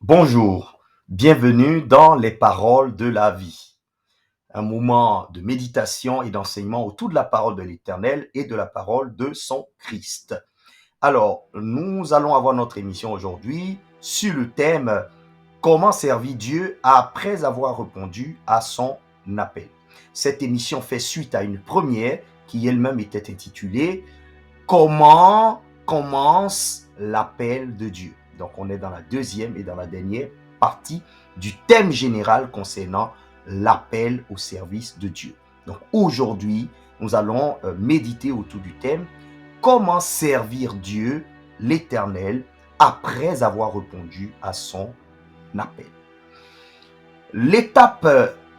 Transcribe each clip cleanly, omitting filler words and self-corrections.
Bonjour, bienvenue dans les paroles de la vie, un moment de méditation et d'enseignement autour de la parole de l'Éternel et de la parole de son Christ. Alors, nous allons avoir notre émission aujourd'hui sur le thème « Comment servir Dieu après avoir répondu à son appel ». Cette émission fait suite à une première qui elle-même était intitulée « Comment commence l'appel de Dieu ». Donc, on est dans la deuxième et dans la dernière partie du thème général concernant l'appel au service de Dieu. Donc, aujourd'hui, nous allons méditer autour du thème « Comment servir Dieu, l'Éternel, après avoir répondu à son appel ». L'étape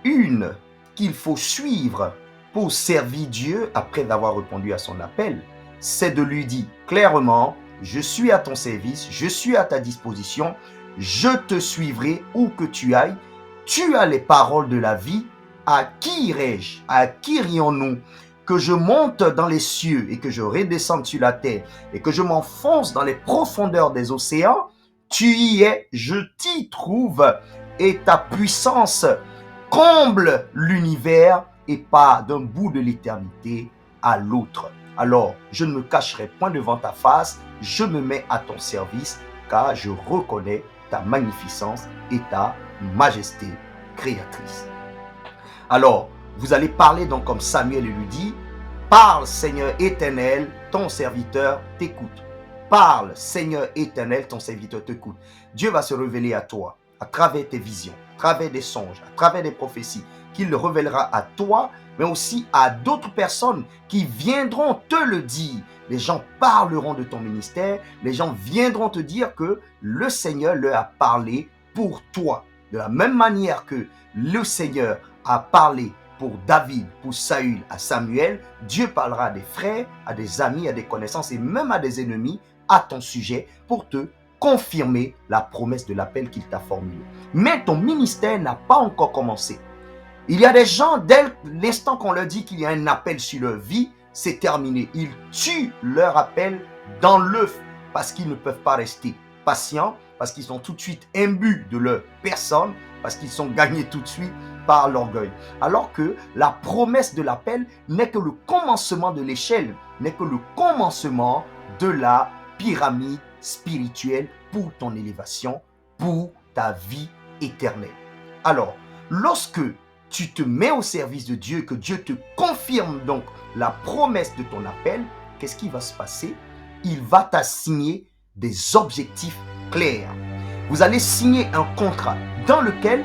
1 qu'il faut suivre pour servir Dieu après avoir répondu à son appel, c'est de lui dire clairement « Je suis à ton service, je suis à ta disposition, je te suivrai où que tu ailles, tu as les paroles de la vie, à qui irai-je, à qui irions-nous ? Que je monte dans les cieux et que je redescende sur la terre et que je m'enfonce dans les profondeurs des océans, tu y es, je t'y trouve et ta puissance comble l'univers et pas d'un bout de l'éternité à l'autre. Alors, je ne me cacherai point devant ta face, je me mets à ton service, car je reconnais ta magnificence et ta majesté créatrice. Alors, vous allez parler donc comme Samuel lui dit, « Parle Seigneur éternel, ton serviteur t'écoute. Parle Seigneur éternel, ton serviteur t'écoute. » Dieu va se révéler à toi à travers tes visions, à travers des songes, à travers des prophéties, qu'il le révélera à toi, mais aussi à d'autres personnes qui viendront te le dire. Les gens parleront de ton ministère, les gens viendront te dire que le Seigneur leur a parlé pour toi. De la même manière que le Seigneur a parlé pour David, pour Saül, à Samuel, Dieu parlera à des frères, à des amis, à des connaissances et même à des ennemis à ton sujet pour te confirmer la promesse de l'appel qu'il t'a formulé. Mais ton ministère n'a pas encore commencé. Il y a des gens, dès l'instant qu'on leur dit qu'il y a un appel sur leur vie, c'est terminé. Ils tuent leur appel dans l'œuf parce qu'ils ne peuvent pas rester patients, parce qu'ils sont tout de suite imbus de leur personne, parce qu'ils sont gagnés tout de suite par l'orgueil. Alors que la promesse de l'appel n'est que le commencement de l'échelle, n'est que le commencement de la pyramide spirituelle pour ton élévation, pour ta vie éternelle. Alors, lorsque tu te mets au service de Dieu, que Dieu te confirme donc la promesse de ton appel, qu'est-ce qui va se passer? Il va t'assigner des objectifs clairs. Vous allez signer un contrat dans lequel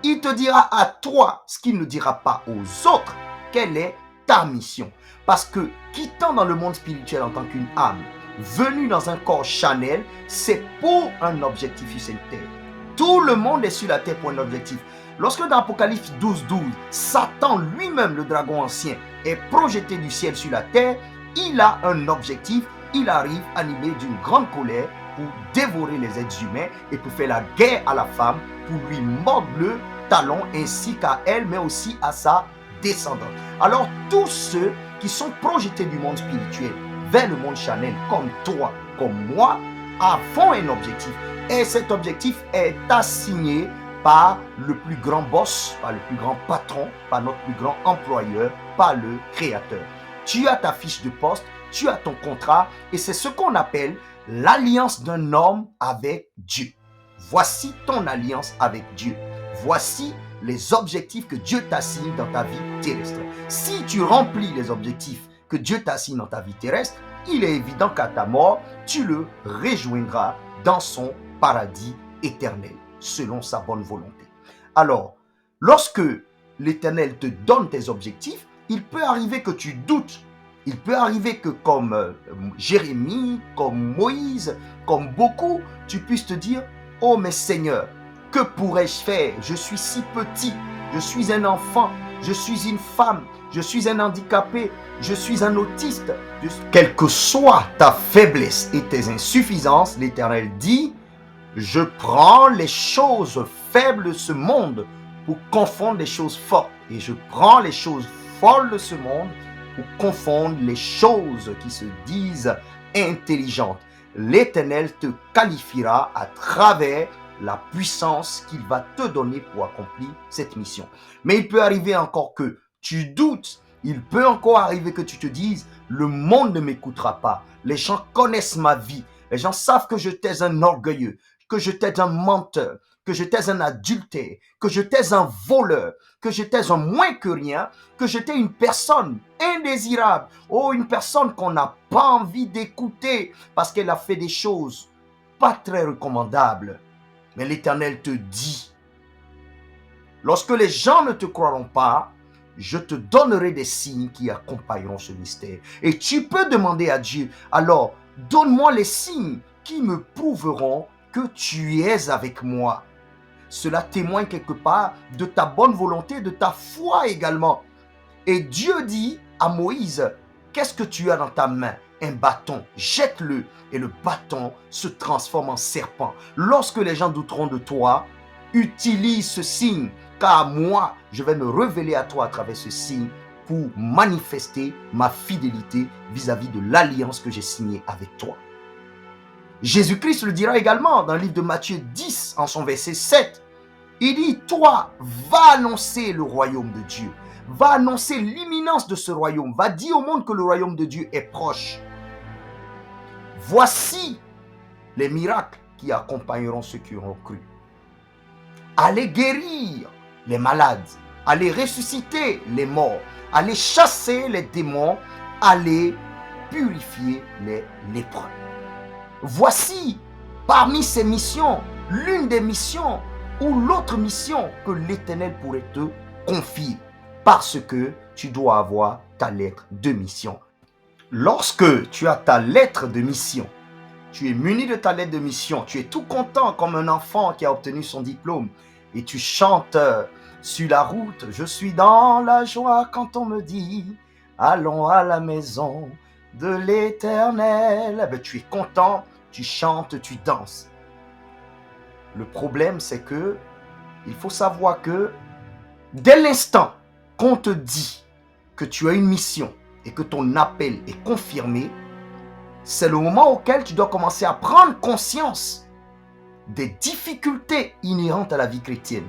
il te dira à toi ce qu'il ne dira pas aux autres. Quelle est ta mission? Parce que quittant dans le monde spirituel en tant qu'une âme, venue dans un corps charnel, c'est pour un objectif sur cette terre. Tout le monde est sur la terre pour un objectif. Lorsque dans Apocalypse 12:12, Satan lui-même, le dragon ancien, est projeté du ciel sur la terre, il a un objectif. Il arrive animé d'une grande colère pour dévorer les êtres humains et pour faire la guerre à la femme, pour lui mordre le talon ainsi qu'à elle, mais aussi à sa descendante. Alors tous ceux qui sont projetés du monde spirituel vers le monde charnel, comme toi, comme moi, avons un objectif. Et cet objectif est assigné par le plus grand boss, par le plus grand patron, par notre plus grand employeur, par le Créateur. Tu as ta fiche de poste, tu as ton contrat et c'est ce qu'on appelle l'alliance d'un homme avec Dieu. Voici ton alliance avec Dieu. Voici les objectifs que Dieu t'assigne dans ta vie terrestre. Si tu remplis les objectifs que Dieu t'assigne dans ta vie terrestre, il est évident qu'à ta mort, tu le rejoindras dans son paradis éternel, selon sa bonne volonté. Alors, lorsque l'Éternel te donne tes objectifs, il peut arriver que tu doutes. Il peut arriver que comme Jérémie, comme Moïse, comme beaucoup, tu puisses te dire « Oh mais Seigneur, que pourrais-je faire? Je suis si petit, je suis un enfant, je suis une femme, je suis un handicapé, je suis un autiste. » Quelle que soit ta faiblesse et tes insuffisances, l'Éternel dit « Je prends les choses faibles de ce monde pour confondre les choses fortes. Et je prends les choses folles de ce monde pour confondre les choses qui se disent intelligentes. L'Éternel te qualifiera à travers la puissance qu'il va te donner pour accomplir cette mission. Mais il peut arriver encore que tu doutes. Il peut encore arriver que tu te dises, le monde ne m'écoutera pas. Les gens connaissent ma vie. Les gens savent que j'étais un orgueilleux, que j'étais un menteur, que j'étais un adultère, que j'étais un voleur, que j'étais un moins que rien, que j'étais une personne indésirable, une personne qu'on n'a pas envie d'écouter parce qu'elle a fait des choses pas très recommandables. Mais l'Éternel te dit, lorsque les gens ne te croiront pas, je te donnerai des signes qui accompagneront ce mystère. Et tu peux demander à Dieu, alors, donne-moi les signes qui me prouveront que tu es avec moi. Cela témoigne quelque part de ta bonne volonté, de ta foi également. Et Dieu dit à Moïse, qu'est-ce que tu as dans ta main? Un bâton, jette-le et le bâton se transforme en serpent. Lorsque les gens douteront de toi, utilise ce signe, car moi, je vais me révéler à toi à travers ce signe pour manifester ma fidélité vis-à-vis de l'alliance que j'ai signée avec toi. Jésus-Christ le dira également dans le livre de Matthieu 10, en son verset 7. Il dit, toi, va annoncer le royaume de Dieu. Va annoncer l'imminence de ce royaume. Va dire au monde que le royaume de Dieu est proche. Voici les miracles qui accompagneront ceux qui auront cru. Allez guérir les malades. Allez ressusciter les morts. Allez chasser les démons. Allez purifier les lépreux. Voici parmi ces missions, l'une des missions ou l'autre mission que l'Éternel pourrait te confier, parce que tu dois avoir ta lettre de mission. Lorsque tu as ta lettre de mission, tu es muni de ta lettre de mission, tu es tout content comme un enfant qui a obtenu son diplôme et tu chantes sur la route, je suis dans la joie quand on me dit, allons à la maison de l'Éternel. Tu es content, tu chantes, tu danses. Le problème, c'est que il faut savoir que dès l'instant qu'on te dit que tu as une mission et que ton appel est confirmé, c'est le moment auquel tu dois commencer à prendre conscience des difficultés inhérentes à la vie chrétienne,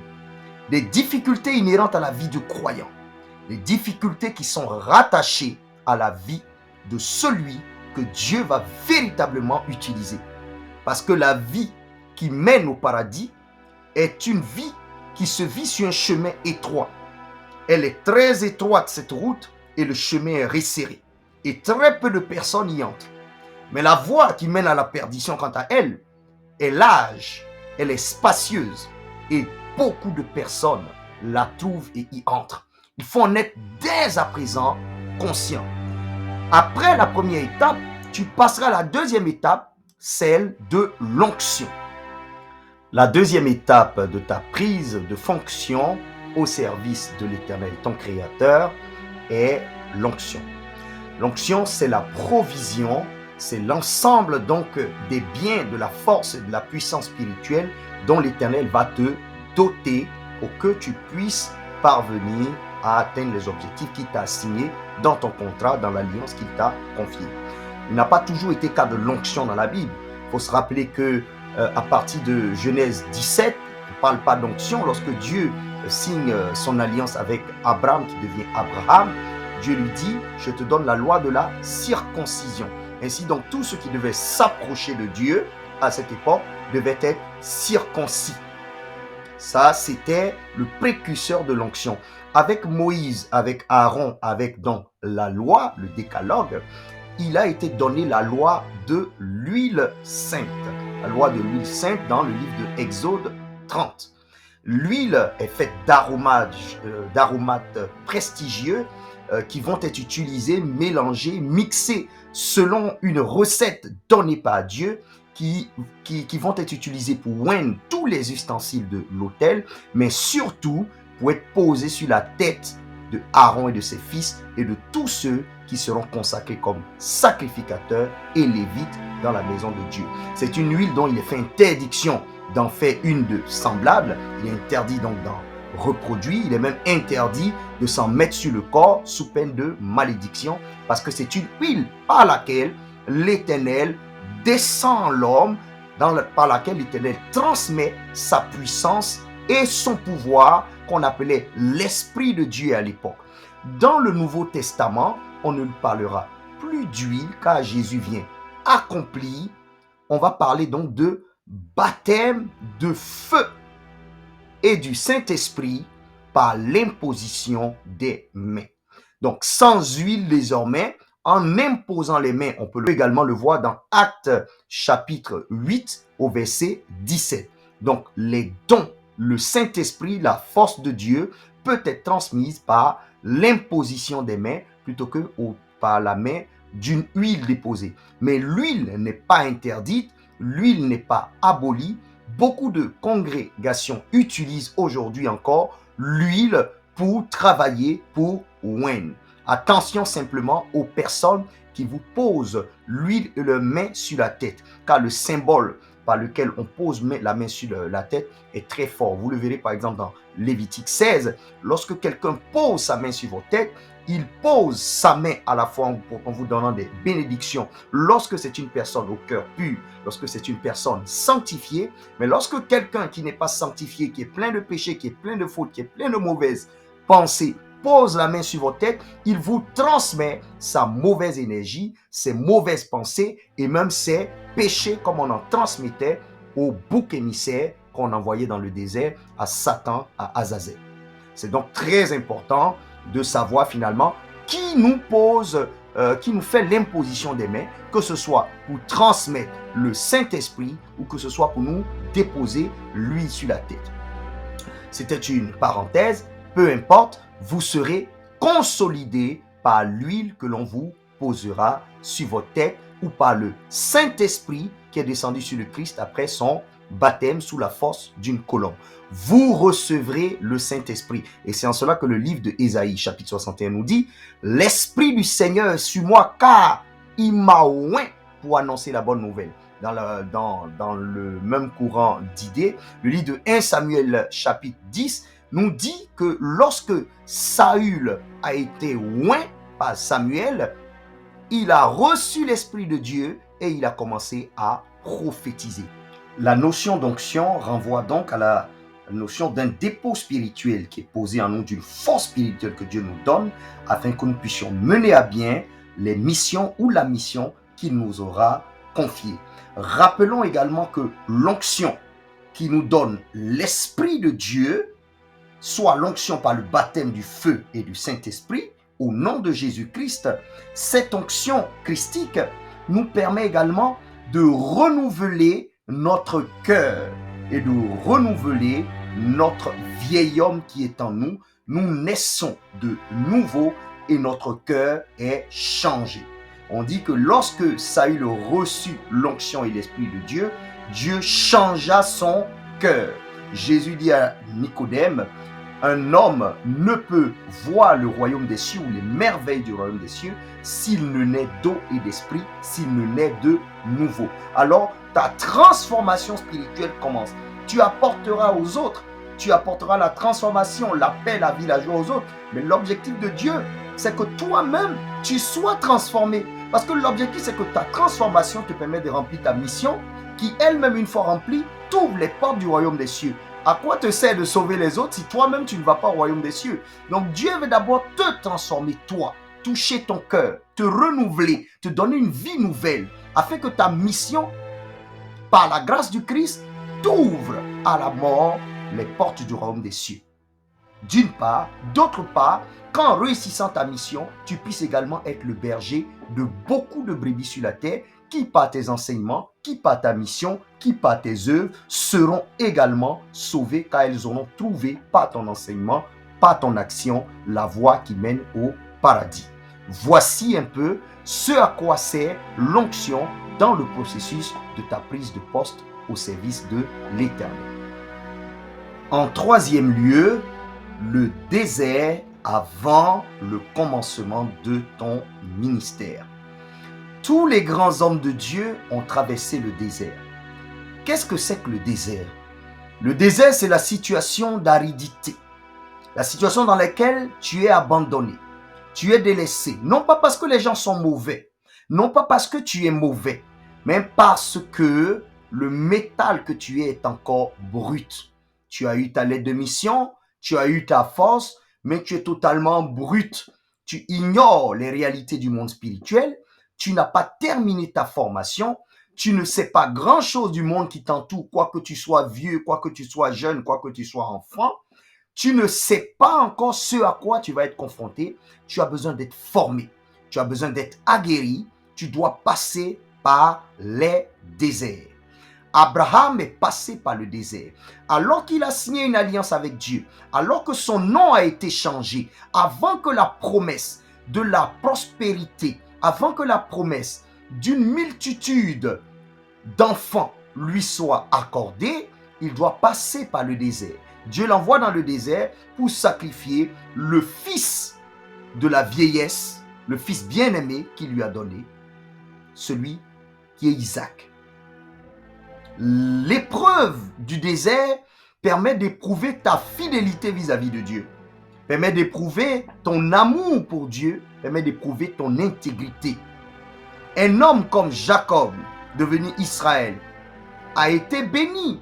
des difficultés inhérentes à la vie du croyant, les difficultés qui sont rattachées à la vie de celui que Dieu va véritablement utiliser. Parce que la vie qui mène au paradis est une vie qui se vit sur un chemin étroit. Elle est très étroite, cette route, et le chemin est resserré. Et très peu de personnes y entrent. Mais la voie qui mène à la perdition, quant à elle, est large, elle est spacieuse, et beaucoup de personnes la trouvent et y entrent. Il faut en être dès à présent conscient. Après la première étape, tu passeras à la deuxième étape, celle de l'onction. La deuxième étape de ta prise de fonction au service de l'Éternel, ton Créateur, est l'onction. L'onction, c'est la provision, c'est l'ensemble donc des biens, de la force et de la puissance spirituelle dont l'Éternel va te doter pour que tu puisses parvenir à atteindre les objectifs qu'il t'a assignés dans ton contrat, dans l'alliance qu'il t'a confiée. Il n'a pas toujours été cas de l'onction dans la Bible. Il faut se rappeler que à partir de Genèse 17, on ne parle pas d'onction. Lorsque Dieu signe son alliance avec Abraham, qui devient Abraham, Dieu lui dit, je te donne la loi de la circoncision. Ainsi donc, tout ce qui devait s'approcher de Dieu à cette époque devait être circoncis. Ça, c'était le précurseur de l'onction. Avec Moïse, avec Aaron, avec donc la loi, le décalogue, il a été donné la loi de l'huile sainte. La loi de l'huile sainte dans le livre de Exode 30. L'huile est faite d'aromates prestigieux qui vont être utilisés, mélangés, mixés selon une recette donnée par Dieu qui vont être utilisés pour oindre tous les ustensiles de l'autel, mais surtout pour être posés sur la tête de Aaron et de ses fils et de tous ceux qui seront consacrés comme sacrificateurs et lévites dans la maison de Dieu. C'est une huile dont il est fait interdiction d'en faire une de semblable. Il est interdit donc d'en reproduire. Il est même interdit de s'en mettre sur le corps sous peine de malédiction, parce que c'est une huile par laquelle l'Éternel descend en l'homme par laquelle l'Éternel transmet sa puissance et son pouvoir qu'on appelait l'Esprit de Dieu à l'époque. Dans le Nouveau Testament, on ne parlera plus d'huile car Jésus vient accomplir. On va parler donc de baptême de feu et du Saint-Esprit par l'imposition des mains. Donc, sans huile désormais, en imposant les mains, on peut également le voir dans Actes chapitre 8 au verset 17. Donc, les dons, le Saint-Esprit, la force de Dieu peut être transmise par l'imposition des mains plutôt que par la main d'une huile déposée. Mais l'huile n'est pas interdite, l'huile n'est pas abolie. Beaucoup de congrégations utilisent aujourd'hui encore l'huile pour travailler, pour oindre. Attention simplement aux personnes qui vous posent l'huile et la main sur la tête, car le symbole par lequel on pose la main sur la tête est très fort. Vous le verrez par exemple dans Lévitique 16, lorsque quelqu'un pose sa main sur votre tête, il pose sa main à la fois en vous donnant des bénédictions lorsque c'est une personne au cœur pur, lorsque c'est une personne sanctifiée. Mais lorsque quelqu'un qui n'est pas sanctifié, qui est plein de péchés, qui est plein de fautes, qui est plein de mauvaises pensées, pose la main sur votre tête, il vous transmet sa mauvaise énergie, ses mauvaises pensées et même ses péchés, comme on en transmettait au bouc émissaire qu'on envoyait dans le désert à Satan, à Azazel. C'est donc très important de savoir finalement qui nous fait l'imposition des mains, que ce soit pour transmettre le Saint-Esprit ou que ce soit pour nous déposer l'huile sur la tête. C'était une parenthèse, peu importe, vous serez consolidé par l'huile que l'on vous posera sur votre tête ou par le Saint-Esprit qui est descendu sur le Christ après son baptême sous la force d'une colombe. Vous recevrez le Saint-Esprit. Et c'est en cela que le livre de Ésaïe, chapitre 61, nous dit « L'Esprit du Seigneur est sur moi, car il m'a oint pour annoncer la bonne nouvelle. » Dans le même courant d'idées, le livre de 1 Samuel, chapitre 10, nous dit que lorsque Saül a été oint par Samuel, il a reçu l'Esprit de Dieu et il a commencé à prophétiser. La notion d'onction renvoie donc à la notion d'un dépôt spirituel qui est posé en nous, d'une force spirituelle que Dieu nous donne afin que nous puissions mener à bien les missions ou la mission qu'il nous aura confiée. Rappelons également que l'onction qui nous donne l'Esprit de Dieu, soit l'onction par le baptême du feu et du Saint-Esprit, au nom de Jésus-Christ, cette onction christique nous permet également de renouveler notre cœur et de renouveler notre vieil homme qui est en nous. Nous naissons de nouveau et notre cœur est changé. On dit que lorsque Saül reçut l'onction et l'Esprit de Dieu, Dieu changea son cœur. Jésus dit à Nicodème, un homme ne peut voir le royaume des cieux ou les merveilles du royaume des cieux s'il ne naît d'eau et d'esprit, s'il ne naît de nouveau. Alors, ta transformation spirituelle commence. Tu apporteras aux autres, tu apporteras la transformation, la paix, la vie, la joie aux autres. Mais l'objectif de Dieu, c'est que toi-même, tu sois transformé. Parce que l'objectif, c'est que ta transformation te permet de remplir ta mission, qui elle-même, une fois remplie, t'ouvre les portes du royaume des cieux. À quoi te sert de sauver les autres si toi-même tu ne vas pas au royaume des cieux? Donc Dieu veut d'abord te transformer, toi, toucher ton cœur, te renouveler, te donner une vie nouvelle, afin que ta mission, par la grâce du Christ, t'ouvre à la mort les portes du royaume des cieux. D'une part, d'autre part, qu'en réussissant ta mission, tu puisses également être le berger de beaucoup de brebis sur la terre, qui par tes enseignements, qui par ta mission, qui par tes œuvres, seront également sauvées car elles auront trouvé par ton enseignement, par ton action, la voie qui mène au paradis. Voici un peu ce à quoi sert l'onction dans le processus de ta prise de poste au service de l'Éternel. En troisième lieu, le désert avant le commencement de ton ministère. Tous les grands hommes de Dieu ont traversé le désert. Qu'est-ce que c'est que le désert? Le désert, c'est la situation d'aridité. La situation dans laquelle tu es abandonné, tu es délaissé. Non pas parce que les gens sont mauvais, non pas parce que tu es mauvais, mais parce que le métal que tu es est encore brut. Tu as eu ta lettre de mission, tu as eu ta force, mais tu es totalement brut. Tu ignores les réalités du monde spirituel, tu n'as pas terminé ta formation, tu ne sais pas grand-chose du monde qui t'entoure, quoi que tu sois vieux, quoi que tu sois jeune, quoi que tu sois enfant. Tu ne sais pas encore ce à quoi tu vas être confronté. Tu as besoin d'être formé, tu as besoin d'être aguerri, tu dois passer par les déserts. Abraham est passé par le désert. Alors qu'il a signé une alliance avec Dieu, alors que son nom a été changé, avant que la promesse de la prospérité, avant que la promesse d'une multitude d'enfants lui soit accordée, il doit passer par le désert. Dieu l'envoie dans le désert pour sacrifier le fils de la vieillesse, le fils bien-aimé qu'il lui a donné, celui qui est Isaac. L'épreuve du désert permet d'éprouver ta fidélité vis-à-vis de Dieu, permet d'éprouver ton amour pour Dieu, permet d'éprouver ton intégrité. Un homme comme Jacob, devenu Israël, a été béni.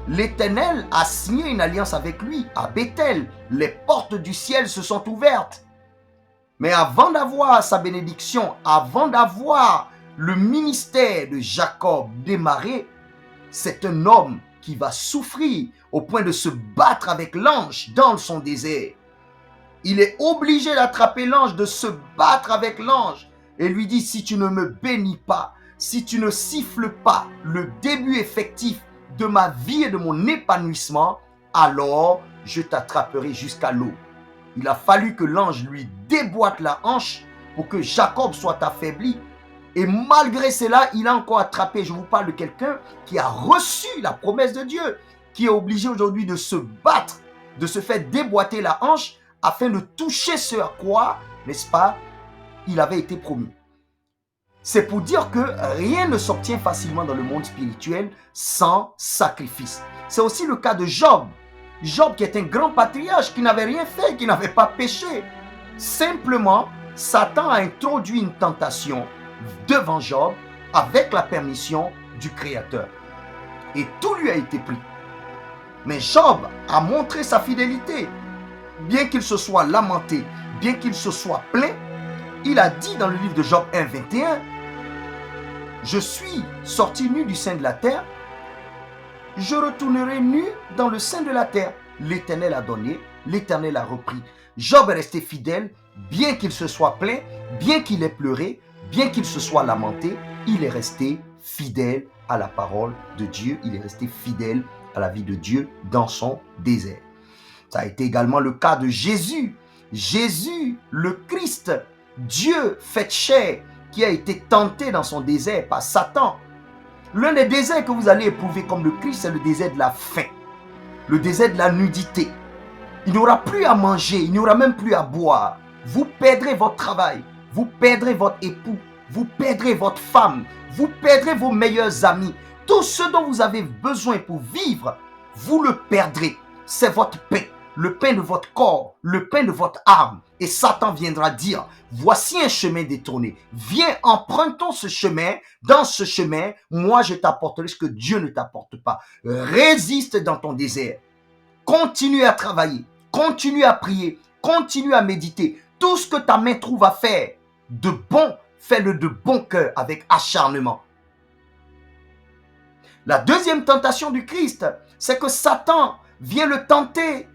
L'Éternel a signé une alliance avec lui à Bethel. Les portes du ciel se sont ouvertes. Mais avant d'avoir sa bénédiction, avant d'avoir le ministère de Jacob démarré, c'est un homme qui va souffrir au point de se battre avec l'ange dans son désert. Il est obligé d'attraper l'ange, de se battre avec l'ange et lui dit, si tu ne me bénis pas, si tu ne siffles pas le début effectif de ma vie et de mon épanouissement, alors je t'attraperai jusqu'à l'eau. Il a fallu que l'ange lui déboîte la hanche pour que Jacob soit affaibli. Et malgré cela, il a encore attrapé. Je vous parle de quelqu'un qui a reçu la promesse de Dieu, qui est obligé aujourd'hui de se battre, de se faire déboîter la hanche afin de toucher ce à quoi, n'est-ce pas, il avait été promis. C'est pour dire que rien ne s'obtient facilement dans le monde spirituel sans sacrifice. C'est aussi le cas de Job. Job qui est un grand patriarche, qui n'avait rien fait, qui n'avait pas péché. Simplement, Satan a introduit une tentation devant Job avec la permission du Créateur. Et tout lui a été pris. Mais Job a montré sa fidélité. Bien qu'il se soit lamenté, bien qu'il se soit plaint, il a dit dans le livre de Job 1, 21, « Je suis sorti nu du sein de la terre, je retournerai nu dans le sein de la terre. L'Éternel a donné, l'Éternel a repris. » Job est resté fidèle, bien qu'il se soit plaint, bien qu'il ait pleuré, bien qu'il se soit lamenté, il est resté fidèle à la parole de Dieu, il est resté fidèle à la vie de Dieu dans son désert. Ça a été également le cas de Jésus. Jésus, le Christ, Dieu fait chair, qui a été tenté dans son désert par Satan. L'un des déserts que vous allez éprouver comme le Christ, c'est le désert de la faim, le désert de la nudité. Il n'y aura plus à manger, il n'y aura même plus à boire. Vous perdrez votre travail, vous perdrez votre époux, vous perdrez votre femme, vous perdrez vos meilleurs amis. Tout ce dont vous avez besoin pour vivre, vous le perdrez. C'est votre pain, le pain de votre corps, le pain de votre âme. Et Satan viendra dire, voici un chemin détourné. Viens, empruntons ce chemin. Dans ce chemin, moi je t'apporterai ce que Dieu ne t'apporte pas. Résiste dans ton désert. Continue à travailler, continue à prier, continue à méditer. Tout ce que ta main trouve à faire de bon, fais-le de bon cœur, avec acharnement. La deuxième tentation du Christ, c'est que Satan vient le tenter.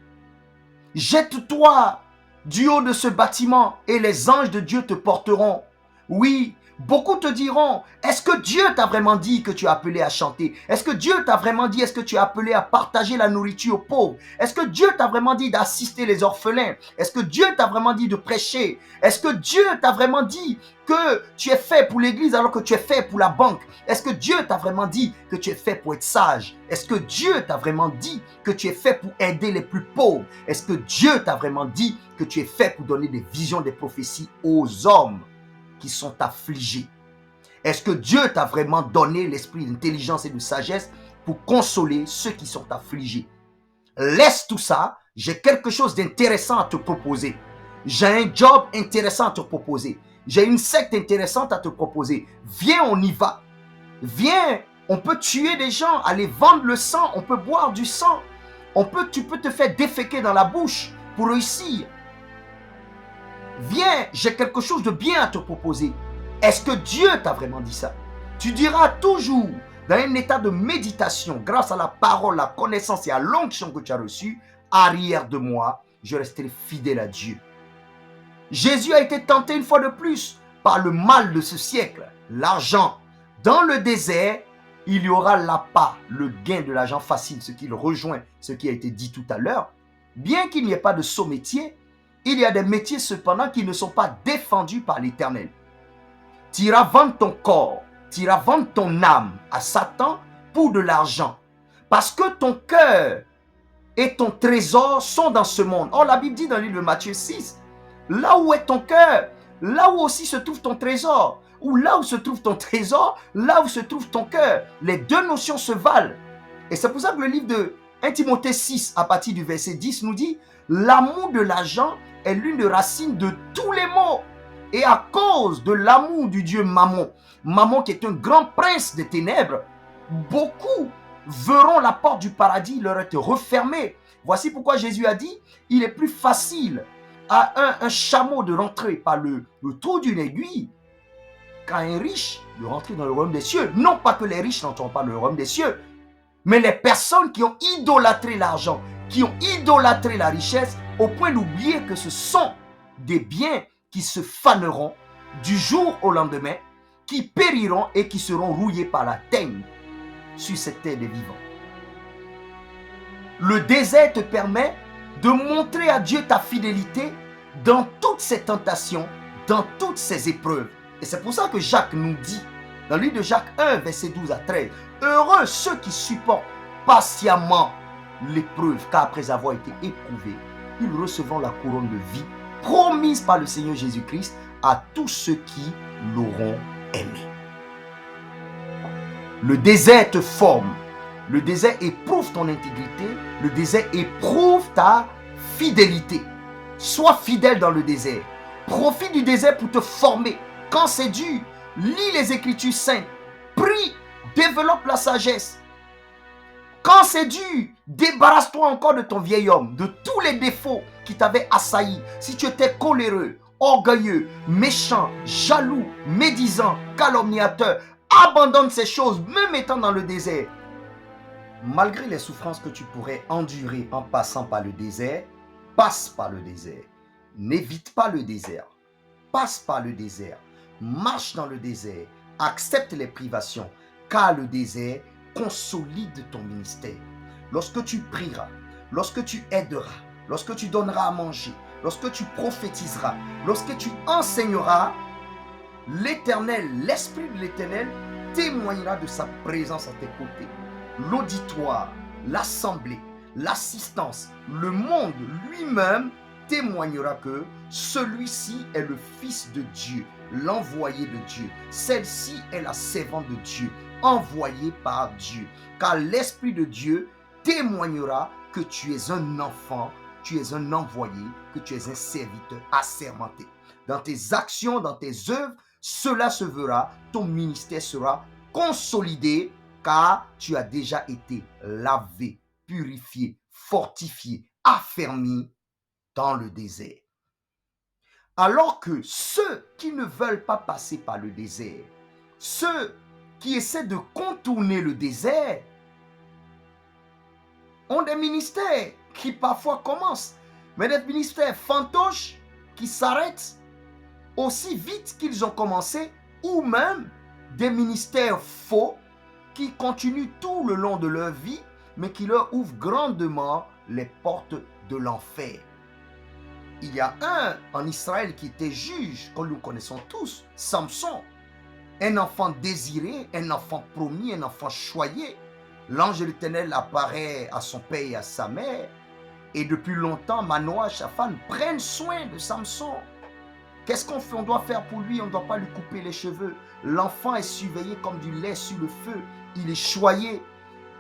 Jette-toi du haut de ce bâtiment et les anges de Dieu te porteront. Oui, beaucoup te diront, est-ce que Dieu t'a vraiment dit que tu es appelé à chanter? Est-ce que Dieu t'a vraiment dit, est-ce que tu es appelé à partager la nourriture aux pauvres? Est-ce que Dieu t'a vraiment dit d'assister les orphelins? Est-ce que Dieu t'a vraiment dit de prêcher? Est-ce que Dieu t'a vraiment dit que tu es fait pour l'église alors que tu es fait pour la banque? Est-ce que Dieu t'a vraiment dit que tu es fait pour être sage? Est-ce que Dieu t'a vraiment dit que tu es fait pour aider les plus pauvres? Est-ce que Dieu t'a vraiment dit que tu es fait pour donner des visions, des prophéties aux hommes qui sont affligés? Est-ce que Dieu t'a vraiment donné l'esprit d'intelligence et de sagesse pour consoler ceux qui sont affligés? Laisse tout ça, j'ai quelque chose d'intéressant à te proposer. J'ai un job intéressant à te proposer. J'ai une secte intéressante à te proposer. Viens, on y va. Viens, On peut tuer des gens, aller vendre le sang, on peut boire du sang. Tu peux te faire déféquer dans la bouche pour réussir. Viens, j'ai quelque chose de bien à te proposer. Est-ce que Dieu t'a vraiment dit ça? Tu diras toujours, dans un état de méditation, grâce à la parole, la connaissance et à l'onction que tu as reçue, arrière de moi, je resterai fidèle à Dieu. Jésus a été tenté une fois de plus par le mal de ce siècle, l'argent. Dans le désert, il y aura l'appât, le gain de l'argent facile, ce qui rejoint ce qui a été dit tout à l'heure. Bien qu'il n'y ait pas de saut métier, il y a des métiers cependant qui ne sont pas défendus par l'Éternel. Tu iras vendre ton corps, tu iras vendre ton âme à Satan pour de l'argent. Parce que ton cœur et ton trésor sont dans ce monde. Or, la Bible dit dans le livre de Matthieu 6, là où est ton cœur, là où aussi se trouve ton trésor, ou là où se trouve ton trésor, là où se trouve ton cœur. Les deux notions se valent. Et c'est pour ça que le livre de 1 Timothée 6, à partir du verset 10, nous dit « L'amour de l'argent est l'une des racines de tous les maux. Et à cause de l'amour du dieu Mammon, Mammon qui est un grand prince des ténèbres, beaucoup verront la porte du paradis leur être refermée. Voici pourquoi Jésus a dit, il est plus facile à un chameau de rentrer par le trou d'une aiguille qu'à un riche de rentrer dans le royaume des cieux. Non pas que les riches n'entrent pas dans le royaume des cieux, mais les personnes qui ont idolâtré l'argent, qui ont idolâtré la richesse, au point d'oublier que ce sont des biens qui se faneront du jour au lendemain, qui périront et qui seront rouillés par la teigne sur cette terre des vivants. Le désert te permet de montrer à Dieu ta fidélité dans toutes ces tentations, dans toutes ces épreuves. Et c'est pour ça que Jacques nous dit, dans le livre de Jacques 1, verset 12 à 13, « Heureux ceux qui supportent patiemment l'épreuve, car après avoir été éprouvés, ils recevront la couronne de vie promise par le Seigneur Jésus-Christ à tous ceux qui l'auront aimé. » Le désert te forme, le désert éprouve ton intégrité, le désert éprouve ta fidélité. Sois fidèle dans le désert. Profite du désert pour te former. Quand c'est dur, lis les Écritures saintes, prie, développe la sagesse. Quand c'est dur, débarrasse-toi encore de ton vieil homme, de tous les défauts qui t'avaient assailli. Si tu étais coléreux, orgueilleux, méchant, jaloux, médisant, calomniateur, abandonne ces choses, même étant dans le désert. Malgré les souffrances que tu pourrais endurer en passant par le désert, passe par le désert. N'évite pas le désert. Passe par le désert. Marche dans le désert. Accepte les privations, car le désert consolide ton ministère. Lorsque tu prieras, lorsque tu aideras, lorsque tu donneras à manger, lorsque tu prophétiseras, lorsque tu enseigneras, l'Éternel, l'Esprit de l'Éternel témoignera de sa présence à tes côtés. L'auditoire, l'assemblée, l'assistance, le monde lui-même témoignera que celui-ci est le Fils de Dieu, l'envoyé de Dieu. Celle-ci est la servante de Dieu, envoyée par Dieu. Car l'Esprit de Dieu témoignera que tu es un enfant, tu es un envoyé, que tu es un serviteur assermenté. Dans tes actions, dans tes œuvres, cela se verra, ton ministère sera consolidé, car tu as déjà été lavé, purifié, fortifié, affermi dans le désert. Alors que ceux qui ne veulent pas passer par le désert, ceux qui essaient de contourner le désert, ont des ministères qui parfois commencent, mais des ministères fantoches qui s'arrêtent aussi vite qu'ils ont commencé, ou même des ministères faux qui continuent tout le long de leur vie, mais qui leur ouvrent grandement les portes de l'enfer. Il y a un en Israël qui était juge, que nous connaissons tous, Samson. Un enfant désiré, un enfant promis, un enfant choyé. L'ange de l'Éternel apparaît à son père et à sa mère. Et depuis longtemps, Manoah et sa femme prennent soin de Samson. Qu'est-ce qu'on fait? On doit faire pour lui, on ne doit pas lui couper les cheveux. L'enfant est surveillé comme du lait sur le feu. Il est choyé.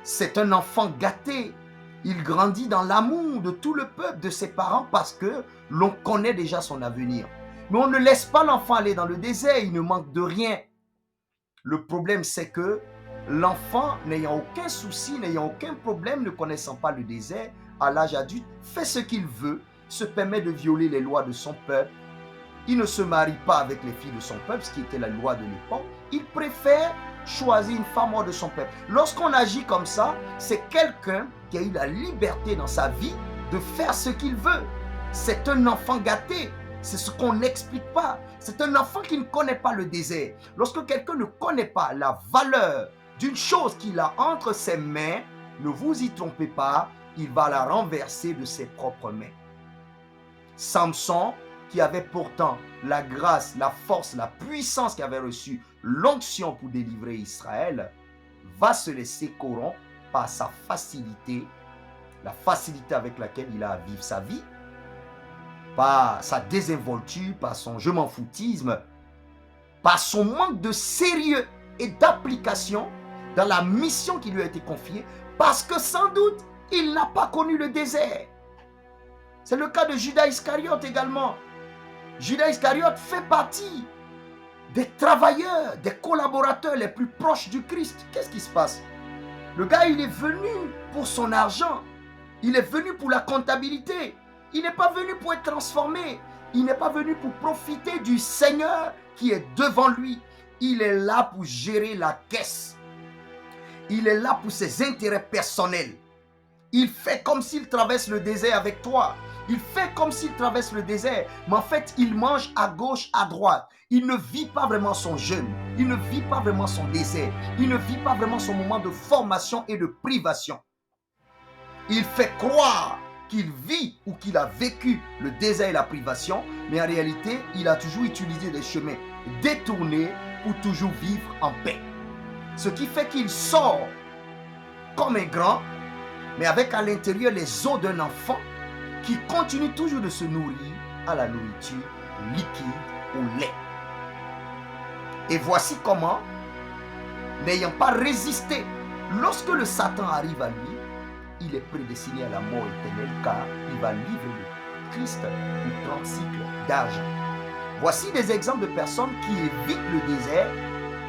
C'est un enfant gâté. Il grandit dans l'amour de tout le peuple, de ses parents, parce que l'on connaît déjà son avenir. Mais on ne laisse pas l'enfant aller dans le désert, il ne manque de rien. Le problème, c'est que L'enfant, n'ayant aucun souci, n'ayant aucun problème, ne connaissant pas le désert, à l'âge adulte, fait ce qu'il veut, se permet de violer les lois de son peuple. Il ne se marie pas avec les filles de son peuple, ce qui était la loi de l'époque. Il préfère choisir une femme hors de son peuple. Lorsqu'on agit comme ça, c'est quelqu'un qui a eu la liberté dans sa vie de faire ce qu'il veut. C'est un enfant gâté. C'est ce qu'on n'explique pas. C'est un enfant qui ne connaît pas le désert. Lorsque quelqu'un ne connaît pas la valeur d'une chose qu'il a entre ses mains, ne vous y trompez pas, il va la renverser de ses propres mains. Samson, qui avait pourtant la grâce, la force, la puissance, qui avait reçu l'onction pour délivrer Israël, va se laisser corrompre par sa facilité, la facilité avec laquelle il a à vivre sa vie, par sa désinvolture, par son je m'en foutisme, par son manque de sérieux et d'application dans la mission qui lui a été confiée, parce que sans doute, il n'a pas connu le désert. C'est le cas de Judas Iscariote également. Judas Iscariote fait partie des travailleurs, des collaborateurs les plus proches du Christ. Qu'est-ce qui se passe? Le gars, il est venu pour son argent. Il est venu pour la comptabilité. Il n'est pas venu pour être transformé. Il n'est pas venu pour profiter du Seigneur qui est devant lui. Il est là pour gérer la caisse. Il est là pour ses intérêts personnels. Il fait comme s'il traverse le désert avec toi. Il fait comme s'il traverse le désert, mais en fait, il mange à gauche, à droite. Il ne vit pas vraiment son jeûne. Il ne vit pas vraiment son désert. Il ne vit pas vraiment son moment de formation et de privation. Il fait croire qu'il vit ou qu'il a vécu le désert et la privation, mais en réalité, il a toujours utilisé des chemins détournés pour toujours vivre en paix. Ce qui fait qu'il sort comme un grand, mais avec à l'intérieur les os d'un enfant qui continue toujours de se nourrir à la nourriture liquide, au lait. Et voici comment, n'ayant pas résisté, lorsque le Satan arrive à lui, il est prédestiné à la mort éternelle, car il va livrer le Christ pour 30 cycles d'argent. Voici des exemples de personnes qui évitent le désert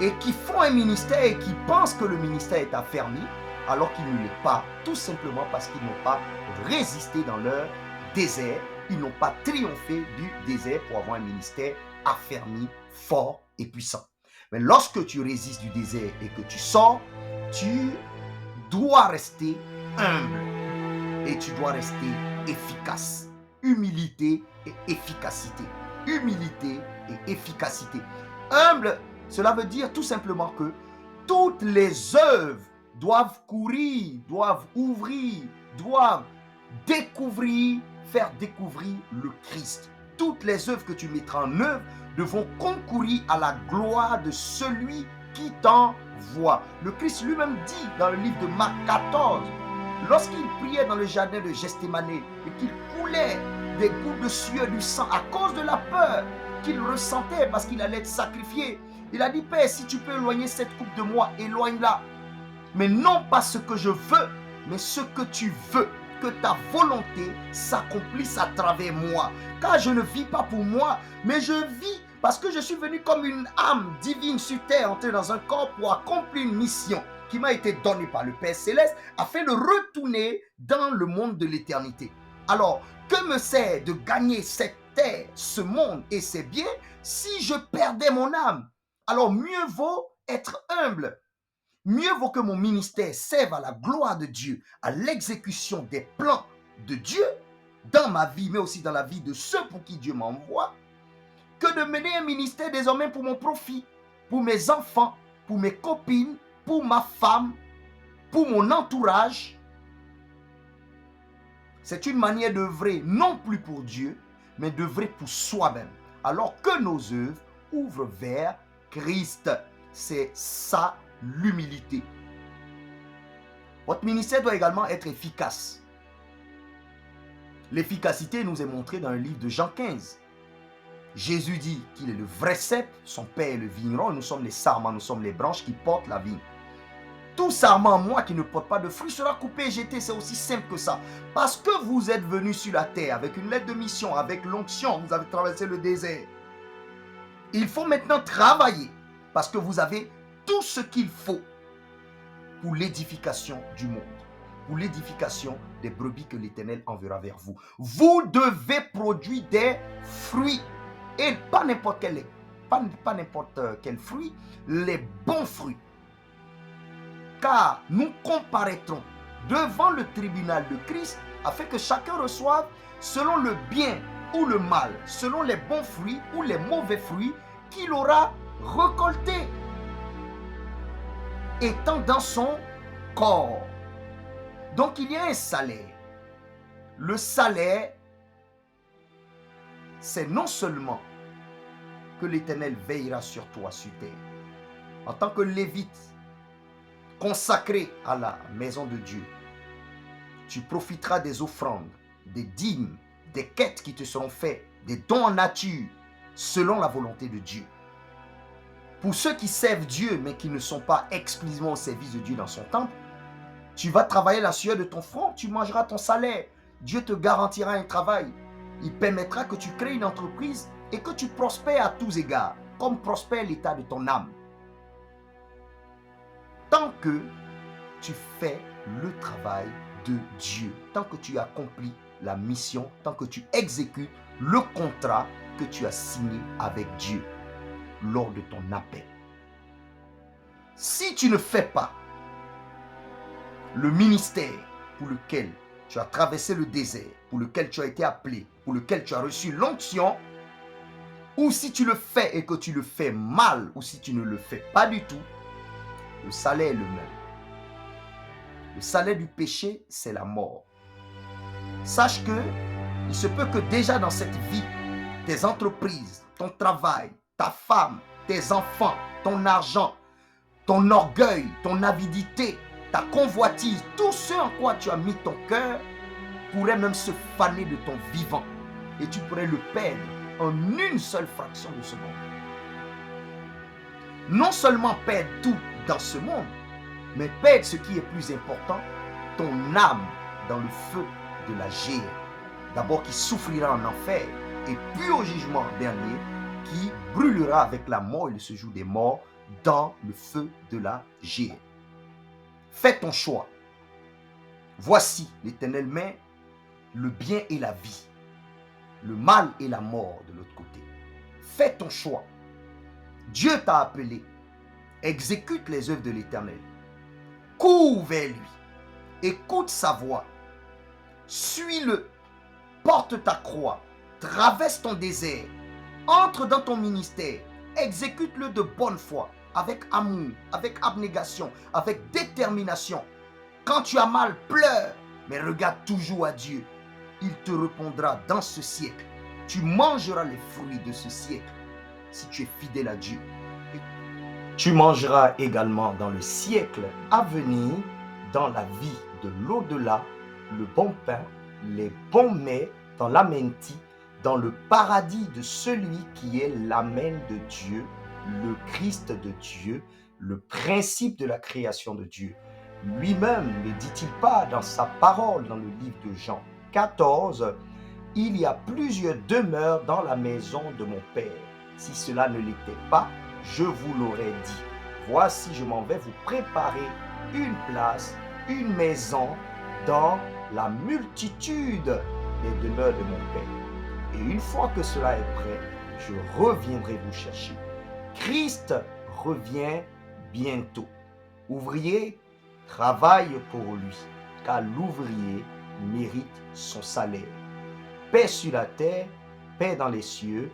et qui font un ministère et qui pensent que le ministère est affermi, alors qu'il ne l'est pas, tout simplement parce qu'ils n'ont pas résisté dans leur désert, ils n'ont pas triomphé du désert pour avoir un ministère affermi, fort et puissant. Mais lorsque tu résistes du désert et que tu sors, tu dois rester humble et tu dois rester efficace. Humilité et efficacité. Humilité et efficacité. Humble, cela veut dire tout simplement que toutes les œuvres doivent courir, doivent ouvrir, doivent découvrir, faire découvrir le Christ. Toutes les œuvres que tu mettras en œuvre devront concourir à la gloire de celui qui t'envoie. Le Christ lui-même dit dans le livre de Marc 14, lorsqu'il priait dans le jardin de Gethsémane et qu'il coulait des gouttes de sueur du sang à cause de la peur qu'il ressentait parce qu'il allait être sacrifié, il a dit, Père, si tu peux éloigner cette coupe de moi, éloigne-la. Mais non pas ce que je veux, mais ce que tu veux, que ta volonté s'accomplisse à travers moi. Car je ne vis pas pour moi, mais je vis parce que je suis venu comme une âme divine sur terre, entrée dans un corps pour accomplir une mission qui m'a été donnée par le Père Céleste, afin de retourner dans le monde de l'éternité. Alors, que me sert de gagner cette terre, ce monde et ses biens, si je perdais mon âme? Alors, mieux vaut être humble. Mieux vaut que mon ministère serve à la gloire de Dieu, à l'exécution des plans de Dieu dans ma vie, mais aussi dans la vie de ceux pour qui Dieu m'envoie, que de mener un ministère désormais pour mon profit, pour mes enfants, pour mes copines, pour ma femme, pour mon entourage. C'est une manière d'œuvrer non plus pour Dieu, mais d'œuvrer pour soi-même. Alors que nos œuvres ouvrent vers Christ. C'est ça l'humilité. Votre ministère doit également être efficace. L'efficacité nous est montrée dans le livre de Jean 15. Jésus dit qu'il est le vrai cep, son Père est le vigneron, et nous sommes les sarments, nous sommes les branches qui portent la vigne. Tout sarment en moi qui ne porte pas de fruit sera coupé et jeté, c'est aussi simple que ça. Parce que vous êtes venus sur la terre avec une lettre de mission, avec l'onction, vous avez traversé le désert. Il faut maintenant travailler parce que vous avez tout ce qu'il faut pour l'édification du monde, pour l'édification des brebis que l'Éternel enverra vers vous. Vous devez produire des fruits, et pas n'importe quel fruit, les bons fruits. Car nous comparaîtrons devant le tribunal de Christ afin que chacun reçoive selon le bien ou le mal, selon les bons fruits ou les mauvais fruits qu'il aura récoltés, étant dans son corps. Donc il y a un salaire. Le salaire, c'est non seulement que l'Éternel veillera sur toi sur terre, en tant que lévite consacré à la maison de Dieu, tu profiteras des offrandes, des dîmes, des quêtes qui te seront faites, des dons en nature, selon la volonté de Dieu. Pour ceux qui servent Dieu, mais qui ne sont pas exclusivement au service de Dieu dans son temple, tu vas travailler la sueur de ton front, tu mangeras ton salaire. Dieu te garantira un travail. Il permettra que tu crées une entreprise et que tu prospères à tous égards, comme prospère l'état de ton âme. Tant que tu fais le travail de Dieu, tant que tu accomplis la mission, tant que tu exécutes le contrat que tu as signé avec Dieu lors de ton appel. Si tu ne fais pas le ministère pour lequel tu as traversé le désert, pour lequel tu as été appelé, pour lequel tu as reçu l'onction, ou si tu le fais et que tu le fais mal, ou si tu ne le fais pas du tout, le salaire est le même. Le salaire du péché, c'est la mort. Sache que il se peut que déjà dans cette vie, tes entreprises, ton travail, ta femme, tes enfants, ton argent, ton orgueil, ton avidité, ta convoitise, tout ce en quoi tu as mis ton cœur pourrait même se faner de ton vivant et tu pourrais le perdre en une seule fraction de seconde. Non seulement perdre tout dans ce monde, mais perdre ce qui est plus important, ton âme dans le feu de la géhenne. D'abord qui souffrira en enfer et puis au jugement dernier qui brûlera avec la mort et le séjour des morts dans le feu de la géhenne. Fais ton choix. Voici, l'Éternel met le bien et la vie, le mal et la mort de l'autre côté. Fais ton choix. Dieu t'a appelé. Exécute les œuvres de l'Éternel. Cours vers lui. Écoute sa voix. Suis-le. Porte ta croix. Traverse ton désert. Entre dans ton ministère. Exécute-le de bonne foi, avec amour, avec abnégation, avec détermination. Quand tu as mal, pleure, mais regarde toujours à Dieu. Il te répondra dans ce siècle. Tu mangeras les fruits de ce siècle si tu es fidèle à Dieu. Tu mangeras également dans le siècle à venir, dans la vie de l'au-delà, le bon pain, les bons mets dans l'amenti, dans le paradis de celui qui est l'Amen de Dieu, le Christ de Dieu, le principe de la création de Dieu. Lui-même ne dit-il pas dans sa parole dans le livre de Jean 14, « Il y a plusieurs demeures dans la maison de mon Père. Si cela ne l'était pas, je vous l'aurais dit. Voici, je m'en vais vous préparer une place, une maison dans la multitude des demeures de mon Père. Et une fois que cela est prêt, je reviendrai vous chercher. » Christ revient bientôt. Ouvrier, travaille pour lui, car l'ouvrier mérite son salaire. Paix sur la terre, paix dans les cieux.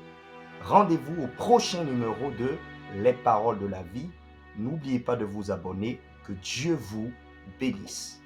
Rendez-vous au prochain numéro de Les Paroles de la Vie. N'oubliez pas de vous abonner. Que Dieu vous bénisse.